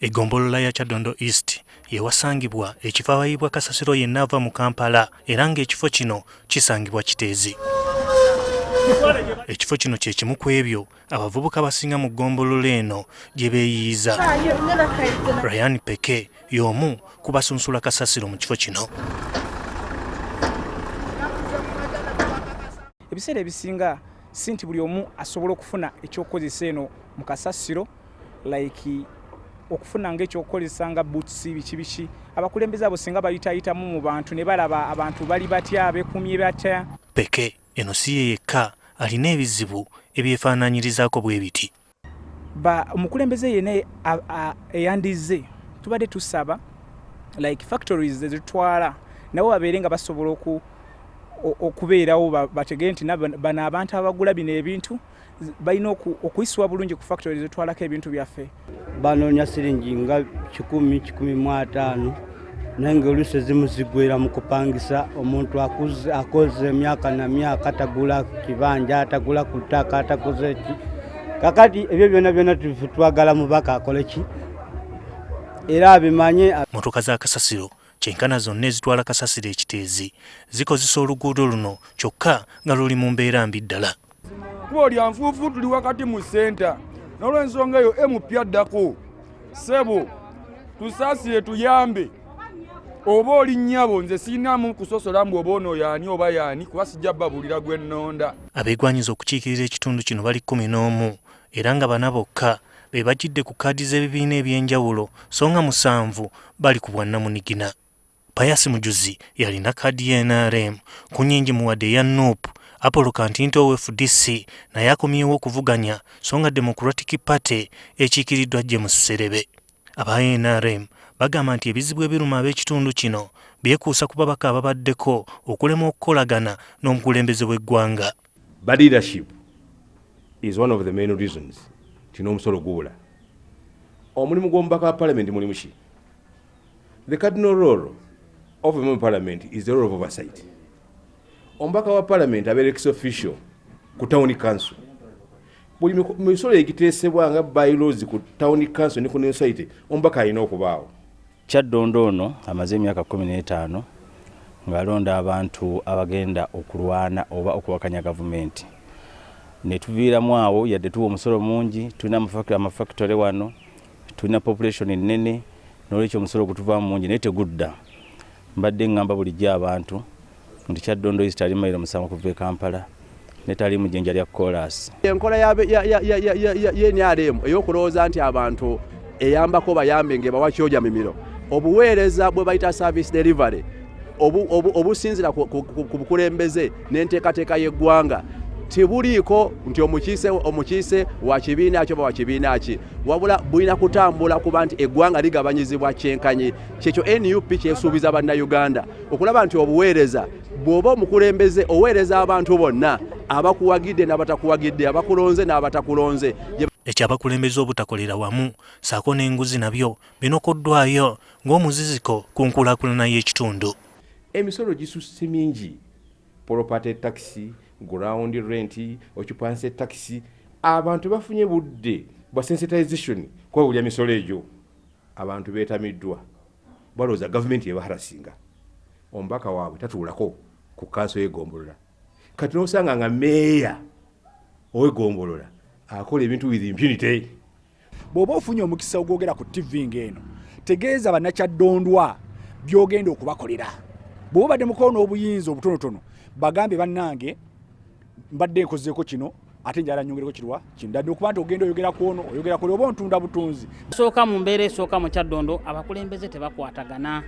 Egombolola ya Kyaddondo East yewasangibwa ekifo awayibwa kasasiro yenna ava mu Kampala era ng'ekifo kino kisangibwa Kiteezi. Ekifo kino kye kimu ku ebyo abavubuka basinga mu ggombolola eno gye beeyiyiza. Ryan Peke y'omu ku basunsula kasasiro mu kifo kino. Ebiseera ebisinga si nti buli omu asobola okufuna ekyokukozesa eno mu kasasiro like okufuna ng'ekyokukozesa nga boots biki abakulembeze abo singa bayitayitamu mu bantu ne balaba abantu bali batya beekumye batya. Peke eno si ye yekka alina ebizibu ebyefaanaanyirizaako bwe biti. Omukulembeze yenna eyandize tubadde tusaba like factories zitwala nabo babeere nga basobola okubeerawo bategere nti bano abantu abagula bino ebintu balina okuyisibwa bulungi ku factories zitwalako ebintu byaffe. Banoonya siringi nga 1,000-1,500 naye ng'oluusi ezimu zigwera mu kupangisa. Omuntu akoze emyaka na myaka atagula kibanja atagula ku ttaka atakoze ki. Kakati ebyo byonna twagala mubaka akole ki era abimanye. Motoka za kasasiro kyenkana zonna ezitwala kasasiro ekiteezi zikozesa oluguudo luno kyokka nga luli mu mbeera mbi ddala. Kuba lya nfuufu tuli wakati mu senta n'olw'ensonga eyo emupya ddako sebo tusaasire tuyambe. Oba oli nnyabo nze siinamu kusosola mbu oba ono yaani oba yaani kuba sijja babulira gwe nnonda. Abeegwanyiza okukiikirira ekitundu kino bali 11 era nga bana bokka be bajjidde ku kkaadi z'ebibiina eby'enjawulo so nga 7 bali ku bwannamunigina. Payasi Mujuzi yalina kkaadi ya NRM ku nnyingi muwadde eya NUP. Apollo Kantinto wa FDC naye akomyewo okuvuganya so nga Democratic Party ekiikiriddwa James Serebe. Aba NRM bagamba nti ebizibu ebiruma ab'ekitundu kino byekuusa ku babaka ababaddeko okulema okukolagana n'omukulembeze w'eggwanga. Bad leadership is one of the main reasons tino omusolo guula. Omulimu gw'omubaka wa parliament mulimu ki? The cardinal role of a member of parliament is the role of oversight. Omubaka wa parliament abeera ex official ku town council. Buli misolo egiteesebwa nga bylaws ku town council ne ku society omubaka alina okubaawo. Kyaddondo ono amaze emyaka 15 ng'alonda abantu abagenda okulwana oba okuwakanya gavumenti. Ne tuviiramu awo yadde tuwa omusolo mungi, tulina amafactory wano, tulina population ennene, n'olwekyo omusolo gutuvaamu mungi naye tegudda. Mbadde ngamba bulijjo abantu nti Kyaddondo East ali mayiro 7 kuva e Kampala ne tali mu jjenja lya Chorus. Enkola ya NRM ey'okulowooza nti abantu eyambako bayambe ng'ebawa kyoja mimiro. Obuweereza bwe bayita service delivery obusinzira ku bukulembeze n'enteekateeka y'eggwanga tebuliiko nti omukiise wa kibiina kyo wa kibiina ki wabula bulina kutambula kuba nti eggwanga ligabanyizibwa kyenkanyi. Kyekyo NUP kyesuubiza bannayuganda okulaba nti obuweereza bw'oba omukulembeze oweereza abantu bonna abakuwagidde n'abatakuwagidde abakulonze n'abatakulonze. Ekyabakulembeze obutakolera wamu saako n'enguzi nabyo binokoddwayo ng'omuziziko ku nkulaakulana y'ekitundu. Emisolo gisusse mingi. Property tax, ground rent, occupancy tax. Abantu bafunye budde bwa sensitization kwawulya misolo egyo. Abantu beetamiddwa balowooza gavumenti ebaharasinga. Omubaka waabwe tatuulako ku kanso y'egombolola. Kati n'osanga nga meeya ow'egombolola akola ebintu with impunity. Bw'oba ofunye omukisa ogwogera ku TV ng'eno tegeeza bannakyadondwa byogenda okubakolera. Bw'oba badde mukono n'obuyinza obutonotono bagambe bannange mbadde nkozeeko kino ate njala nyongereko kirwa kindadde okuba nti ogenda oyogera ku ono oyogera ku oba ontunda butunzi. Sooka mu mbeera esooka mu Kyaddondo abakulembeze tebakwatagana.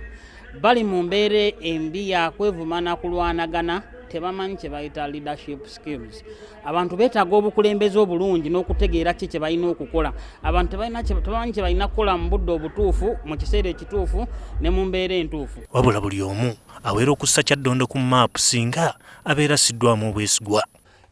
Bali mu mbeera embi ya kwevumana kulwanagana tebamanyi kye bayita leadership skills. Abantu beetaaga obukulembeze obulungi n'okutegeera ki kye balina okukola. Abantu tebamanyi kye balina kukola mu budde obutuufu mu kiseera ekituufu ne mu mbeera entuufu. Wabula buli omu aweera okussa Kyaddondo ku maapu singa abeera siddwamu obwesigwa.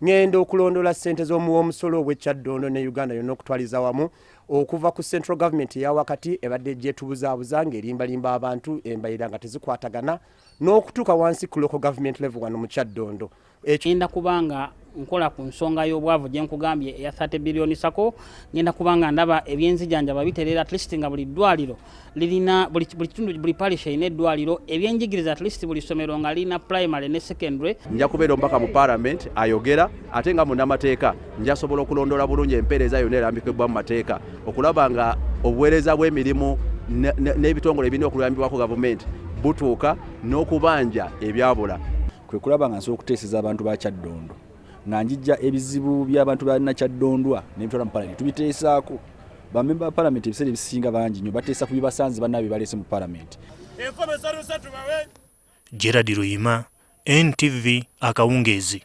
Ngenda okulondola ssente z'omusolo w'Ekyaddondo ne Uganda yonna okutwaliza wamu okuva ku central government ya wakati ebadde gyetubuzaabuza ng'erimbalimba abantu embalira nga tezikwatagana n'okutuuka wansi ku local government level wano mu Kyaddondo. Ekigenda kubanga nkola ku nsonga y'obwavu gye nkugambye eya 30 billion sako ngenda kubanga ndaba ebyenzijanjaba biterera at least nga buli ddwaliro lirina buli kitundu buli parish ine ddwaliro ebyenjigiriza at least buli somero nga lirina primary ne secondary. Nja kubeera omubaka mu parliament ayogera ate nga munnamateeka nja sobola okulondoola bulungi empeereza yonna erambikibwa mu mateeka okulaba nga obuweereza bw'emirimu n'ebitongole ebirina okulambibwako gavumenti butuuka n'okubanja ebyabula. Kwe kulaba nga nsobola okuteeseza abantu ba Kyaddondo nga njijja ebizibu by'abantu ba Nakyadondwa n'ebitwala mu parliament tubiteesaako. Bamemba ba parliament ebiseera ebisinga bangi nnyo bateesa ku bibasanze bannabwe baleese mu parliament. Gerard Luyima, NTV Akawungeezi.